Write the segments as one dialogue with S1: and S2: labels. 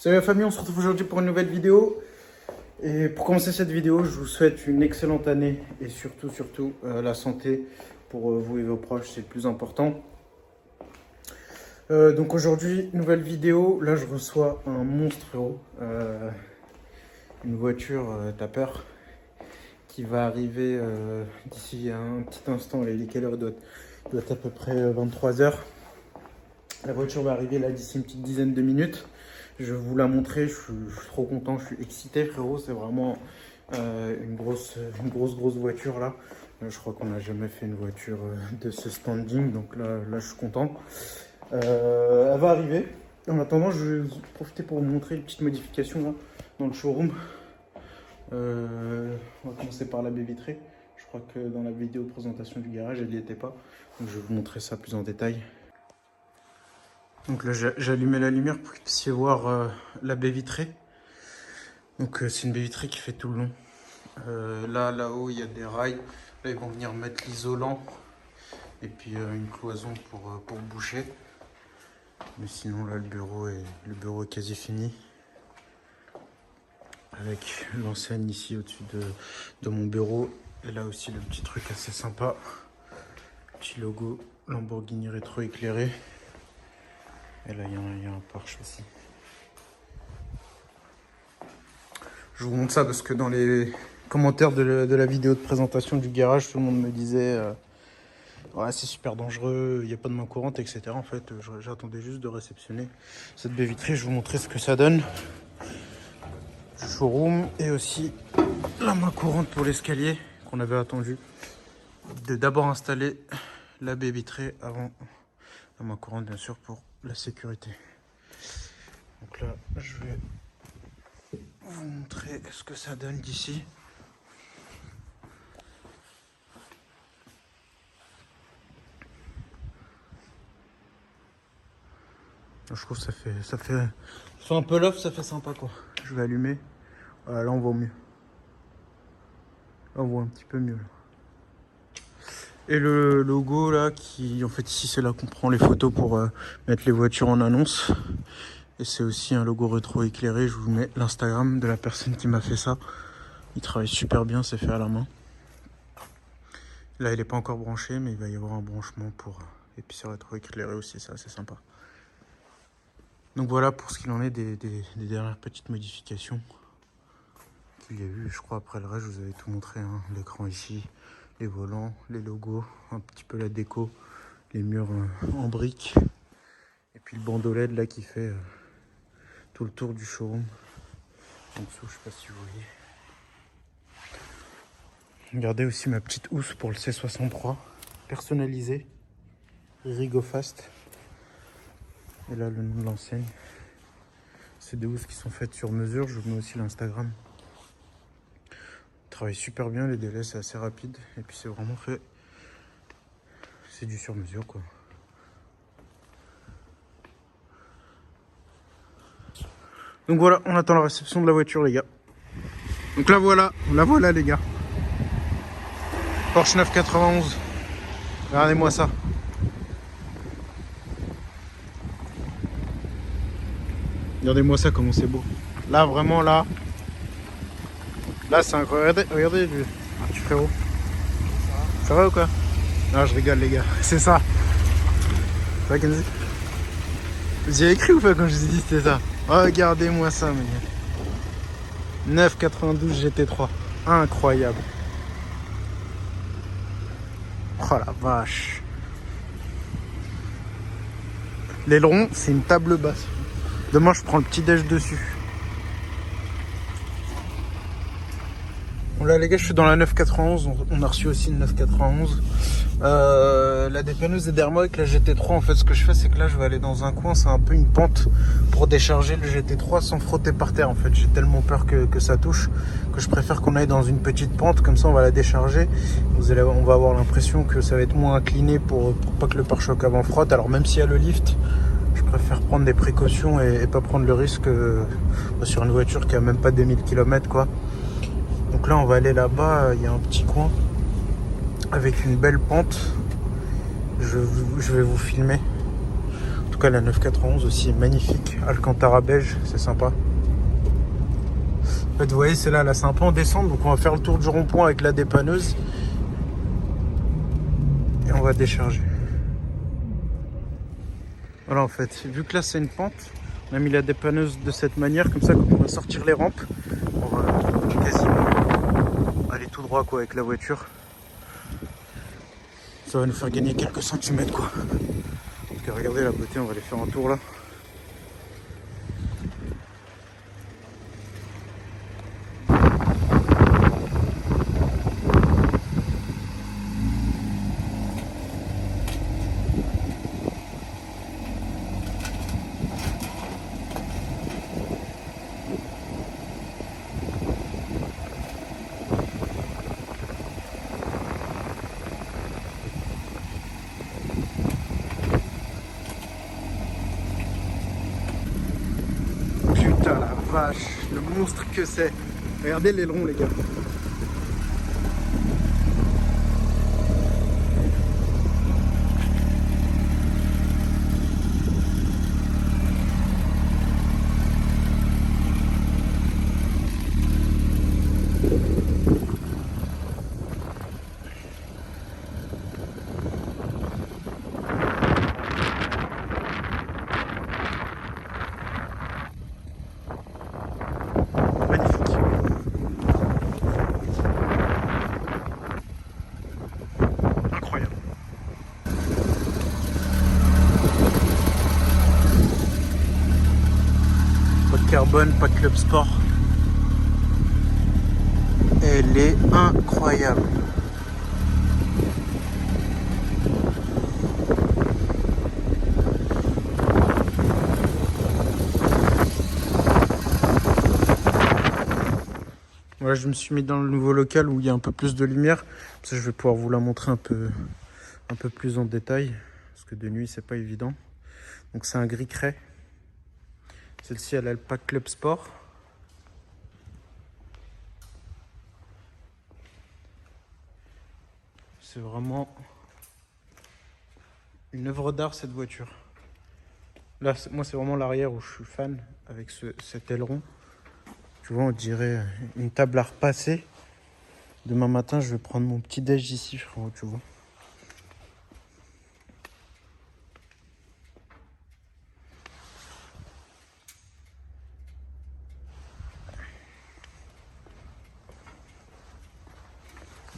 S1: Salut la famille, on se retrouve aujourd'hui pour une nouvelle vidéo. Et pour commencer cette vidéo, je vous souhaite une excellente année et surtout la santé pour vous et vos proches, c'est le plus important. Donc aujourd'hui, nouvelle vidéo. Là, je reçois un monstre, frérot. Une voiture, t'as peur, qui va arriver d'ici un petit instant. Il est quelle heure? Il doit être à peu près 23 h. La voiture va arriver là d'ici une petite dizaine de minutes. Je vais vous la montrer, je suis trop content, je suis excité, frérot. C'est vraiment une grosse voiture là. Je crois qu'on n'a jamais fait une voiture de ce standing, donc là je suis content. Elle va arriver. En attendant, je vais profiter pour vous montrer une petite modification là, dans le showroom. On va commencer par la baie vitrée. Je crois que dans la vidéo de présentation du garage, elle n'y était pas. Donc je vais vous montrer ça plus en détail. Donc là, j'ai allumé la lumière pour que vous puissiez voir la baie vitrée. Donc c'est une baie vitrée qui fait tout le long. Là-haut, il y a des rails. Là, ils vont venir mettre l'isolant. Et puis une cloison pour boucher. Mais sinon, là, le bureau est quasi fini. Avec l'enseigne ici au-dessus de mon bureau. Et là aussi, le petit truc assez sympa. Petit logo Lamborghini rétro éclairé. Et là, il y a un Porsche aussi. Je vous montre ça parce que dans les commentaires de la vidéo de présentation du garage, tout le monde me disait ouais, c'est super dangereux, il n'y a pas de main courante, etc. En fait, j'attendais juste de réceptionner cette baie vitrée. Je vais vous montrer ce que ça donne. Du showroom et aussi la main courante pour l'escalier qu'on avait attendu. De d'abord installer la baie vitrée avant la main courante, bien sûr, pour la sécurité. Donc là, je vais vous montrer ce que ça donne d'ici. Je trouve que ça fait un peu l'off, ça fait sympa quoi. Je vais allumer. Voilà, là on voit mieux. Là on voit un petit peu mieux. Là. Et le logo là, qui en fait ici c'est là qu'on prend les photos pour mettre les voitures en annonce. Et c'est aussi un logo rétro éclairé. Je vous mets l'Instagram de la personne qui m'a fait ça. Il travaille super bien, c'est fait à la main. Là il n'est pas encore branché, mais il va y avoir un branchement pour... Et puis c'est rétro éclairé aussi, ça c'est sympa. Donc voilà pour ce qu'il en est des dernières petites modifications qu'il y a eu. Je crois après le reste, je vous avais tout montré. Hein. L'écran ici, les volants, les logos, un petit peu la déco, les murs en briques. Et puis le bandeau LED là qui fait tout le tour du showroom. En dessous, je sais pas si vous voyez. Regardez aussi ma petite housse pour le C63. Personnalisée. Rigofast. Et là, le nom de l'enseigne. C'est des housses qui sont faites sur mesure. Je vous mets aussi l'Instagram. Travaille super bien. Les délais, c'est assez rapide. Et puis, c'est vraiment fait. C'est du sur mesure, quoi. Donc voilà, on attend la réception de la voiture, les gars. Donc là, voilà. La voilà, les gars. Porsche 991. Regardez-moi ça. Regardez-moi ça, comment c'est beau. Là, vraiment, là. Là, c'est incroyable. Regardez, un petit frérot. Ça va ou quoi? Non, je rigole, les gars. C'est ça. Ça va, Kenzie? Vous y avez écrit ou pas quand je vous ai dit c'était ça? Regardez-moi ça, mes gars. 992 GT3. Incroyable. Oh la vache. L'aileron, c'est une table basse. Demain, je prends le petit déj dessus. Bon là, les gars, je suis dans la 991. On a reçu aussi une 991. La dépanneuse est derrière moi avec la GT3. En fait, ce que je fais, c'est que là, je vais aller dans un coin. C'est un peu une pente pour décharger le GT3 sans frotter par terre. En fait, j'ai tellement peur que ça touche que je préfère qu'on aille dans une petite pente. Comme ça, on va la décharger. On va avoir l'impression que ça va être moins incliné pour pas que le pare-choc avant frotte. Alors, même s'il y a le lift, je préfère prendre des précautions et pas prendre le risque sur une voiture qui a même pas 2000 km, quoi. Donc là, on va aller là-bas. Il y a un petit coin avec une belle pente. Je vais vous filmer. tout cas la 991 aussi est magnifique. Alcantara beige, c'est sympa. En fait, vous voyez, c'est là c'est un peu en descente, donc on va faire le tour du rond-point avec la dépanneuse. Et on va décharger. Voilà, en fait, vu que là c'est une pente, on a mis la dépanneuse de cette manière, comme ça quand on va sortir les rampes, on va quasiment aller tout droit quoi avec la voiture. Ça va nous faire gagner quelques centimètres quoi. Donc regardez la beauté, on va aller faire un tour là. Putain la vache, le monstre que c'est. Regardez l'aileron les gars. Carbone, pas de club sport. Elle est incroyable. Voilà, je me suis mis dans le nouveau local où il y a un peu plus de lumière. Comme ça, je vais pouvoir vous la montrer un peu plus en détail. Parce que de nuit, c'est pas évident. Donc c'est un gris craie. Celle-ci, elle a le pack Club Sport. C'est vraiment une œuvre d'art cette voiture. Là, moi, c'est vraiment l'arrière où je suis fan avec cet aileron. Tu vois, on dirait une table à repasser. Demain matin, je vais prendre mon petit déj ici, frérot, tu vois.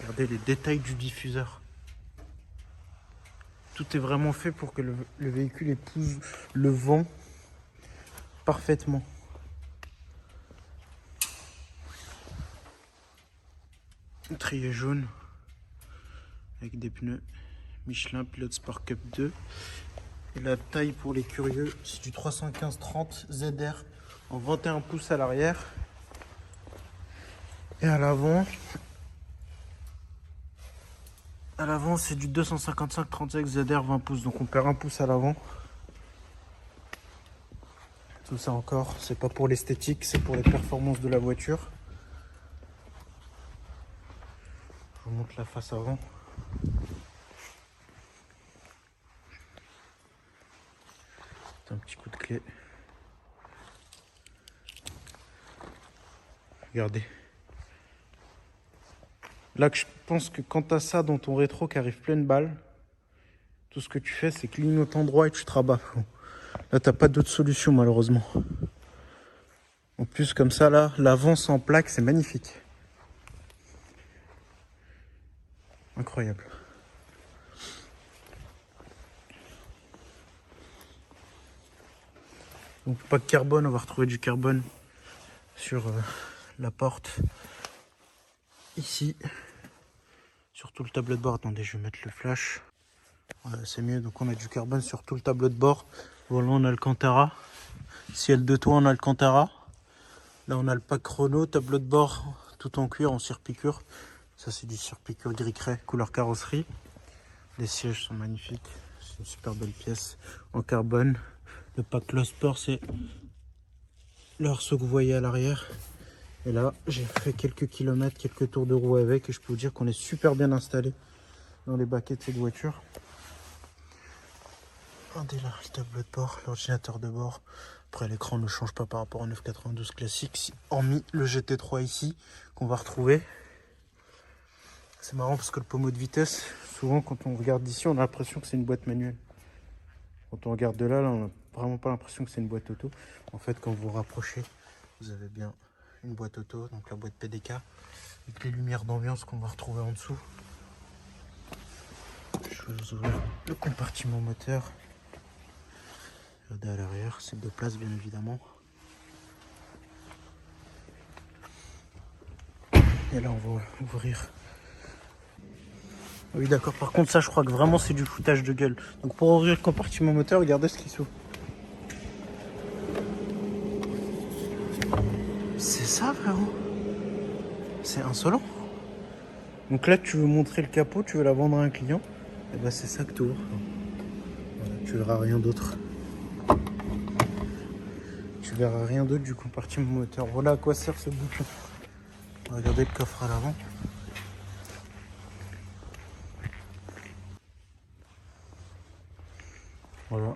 S1: Regardez les détails du diffuseur. Tout est vraiment fait pour que le véhicule épouse le vent parfaitement. Trier jaune avec des pneus Michelin Pilot Sport Cup 2. Et la taille pour les curieux, c'est du 315/30 ZR en 21 pouces à l'arrière. Et à l'avant, c'est du 255/35 ZR 20 pouces. Donc on perd 1 pouce à l'avant. Tout ça encore, c'est pas pour l'esthétique, c'est pour les performances de la voiture. Je vous montre la face avant. C'est un petit coup de clé. Regardez. Là, je pense que quand tu as ça dans ton rétro qui arrive pleine balle, tout ce que tu fais, c'est clignotant droit et tu te rabats. Là, t'as pas d'autre solution, malheureusement. En plus, comme ça, là, l'avant sans plaque, c'est magnifique. Incroyable. Donc, pas de carbone, on va retrouver du carbone sur la porte. Ici. Sur tout le tableau de bord. Attendez, je vais mettre le flash. Voilà, c'est mieux. Donc, on a du carbone sur tout le tableau de bord. Voilà, on a Alcantara. Ciel de toit en Alcantara. Là, on a le pack chrono, tableau de bord tout en cuir, en cire-piqûre. Ça, c'est du cire-piqûre gris craie, couleur carrosserie. Les sièges sont magnifiques. C'est une super belle pièce en carbone. Le pack Low Sport, c'est l'arceau que vous voyez à l'arrière. Et là, j'ai fait quelques kilomètres, quelques tours de roue avec. Et je peux vous dire qu'on est super bien installé dans les baquets de cette voiture. Regardez là, le tableau de bord, l'ordinateur de bord. Après, l'écran ne change pas par rapport au 992 classique, hormis le GT3 ici, qu'on va retrouver. C'est marrant parce que le pommeau de vitesse, souvent quand on regarde d'ici, on a l'impression que c'est une boîte manuelle. Quand on regarde de là, on n'a vraiment pas l'impression que c'est une boîte auto. En fait, quand vous vous rapprochez, vous avez bien une boîte auto, donc la boîte PDK, avec les lumières d'ambiance qu'on va retrouver en dessous. Je vais vous ouvrir le compartiment moteur. Regardez à l'arrière, c'est de place bien évidemment. Et là, on va ouvrir. Oui, d'accord. Par contre, ça, je crois que vraiment, c'est du foutage de gueule. Donc, pour ouvrir le compartiment moteur, regardez ce qui s'ouvre. C'est ça, frérot. C'est insolent. Donc là, tu veux montrer le capot, tu veux la vendre à un client. Et ben, c'est ça que tu ouvres. Voilà, tu verras rien d'autre. Tu verras rien d'autre du compartiment moteur. Voilà à quoi sert ce bouton. Regardez le coffre à l'avant. Voilà.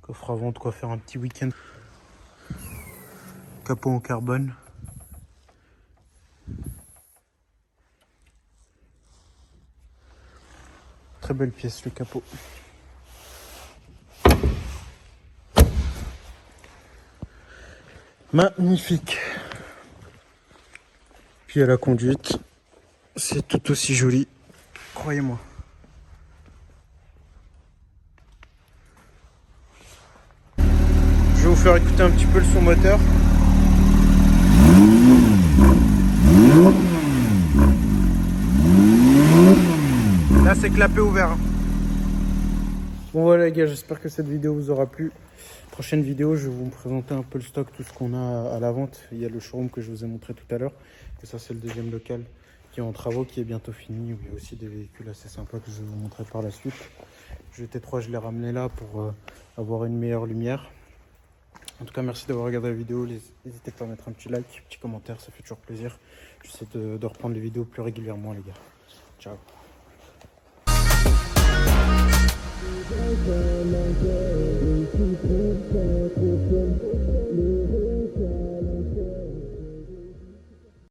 S1: Coffre avant, de quoi faire un petit week-end. Capot en carbone. Très belle pièce, le capot. Magnifique. Puis à la conduite, c'est tout aussi joli, croyez-moi. Je vais vous faire écouter un petit peu le son moteur. Là, c'est clapet ouvert. Bon voilà les gars, j'espère que cette vidéo vous aura plu. Prochaine vidéo, je vais vous présenter un peu le stock, tout ce qu'on a à la vente. Il y a le showroom que je vous ai montré tout à l'heure. Et ça, c'est le deuxième local qui est en travaux, qui est bientôt fini. Il y a aussi des véhicules assez sympas que je vais vous montrer par la suite. GT3, je l'ai ramené là pour avoir une meilleure lumière. En tout cas, merci d'avoir regardé la vidéo. N'hésitez pas à mettre un petit like, un petit commentaire, ça fait toujours plaisir. J'essaie de reprendre les vidéos plus régulièrement, les gars. Ciao. Thank you.